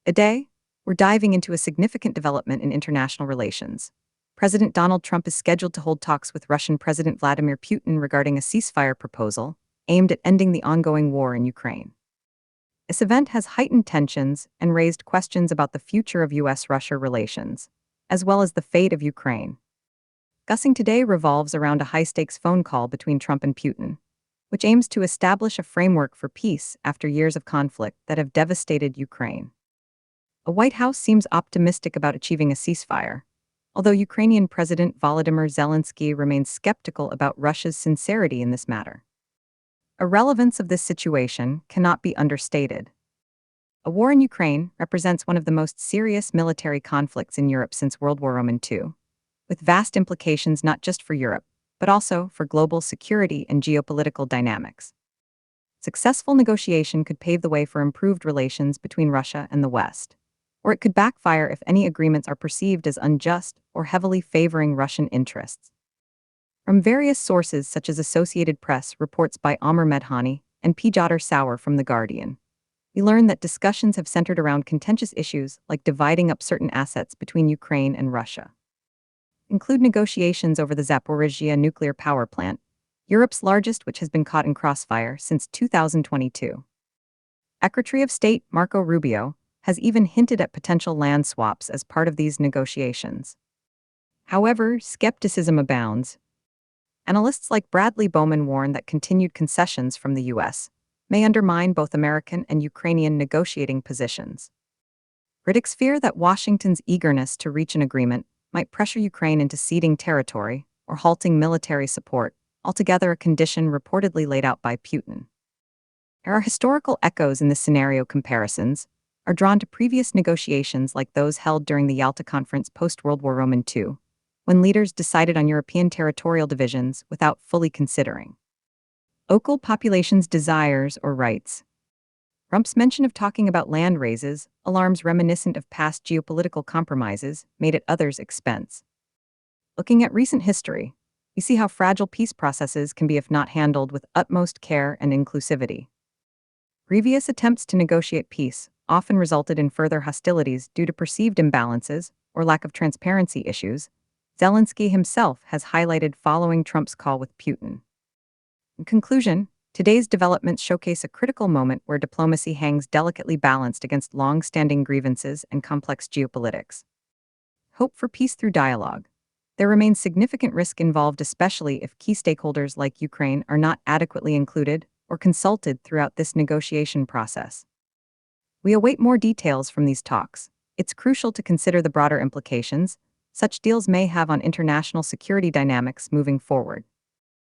Today, we're diving into a significant development in international relations. President Donald Trump is scheduled to hold talks with Russian President Vladimir Putin regarding a ceasefire proposal aimed at ending the ongoing war in Ukraine. This event has heightened tensions and raised questions about the future of U.S. Russia relations, as well as the fate of Ukraine. Discussing today revolves around a high-stakes phone call between Trump and Putin, which aims to establish a framework for peace after years of conflict that have devastated Ukraine. The White House seems optimistic about achieving a ceasefire, although Ukrainian President Volodymyr Zelenskyy remains skeptical about Russia's sincerity in this matter. The relevance of this situation cannot be understated. A war in Ukraine represents one of the most serious military conflicts in Europe since World War II, with vast implications not just for Europe, but also for global security and geopolitical dynamics. Successful negotiation could pave the way for improved relations between Russia and the West, or it could backfire if any agreements are perceived as unjust or heavily favoring Russian interests. From various sources such as Associated Press reports by Amr Medhani and Piotr Sauer from The Guardian, we learn that discussions have centered around contentious issues like dividing up certain assets between Ukraine and Russia. Include negotiations over the Zaporizhzhia nuclear power plant, Europe's largest, which has been caught in crossfire since 2022. Secretary of State Marco Rubio has even hinted at potential land swaps as part of these negotiations. However, skepticism abounds. Analysts like Bradley Bowman warn that continued concessions from the U.S. may undermine both American and Ukrainian negotiating positions. Critics fear that Washington's eagerness to reach an agreement might pressure Ukraine into ceding territory or halting military support, altogether a condition reportedly laid out by Putin. There are historical echoes in this scenario. Comparisons are drawn to previous negotiations like those held during the Yalta Conference post-World War II, when leaders decided on European territorial divisions without fully considering local populations' desires or rights. Trump's mention of talking about land raises alarms reminiscent of past geopolitical compromises made at others' expense. Looking at recent history, we see how fragile peace processes can be if not handled with utmost care and inclusivity. Previous attempts to negotiate peace often resulted in further hostilities due to perceived imbalances or lack of transparency issues Zelenskyy himself has highlighted following Trump's call with Putin. In conclusion, today's developments showcase a critical moment where diplomacy hangs delicately balanced against long-standing grievances and complex geopolitics. Hope for peace through dialogue. There remains significant risk involved, especially if key stakeholders like Ukraine are not adequately included or consulted throughout this negotiation process. We await more details from these talks. It's crucial to consider the broader implications such deals may have on international security dynamics moving forward.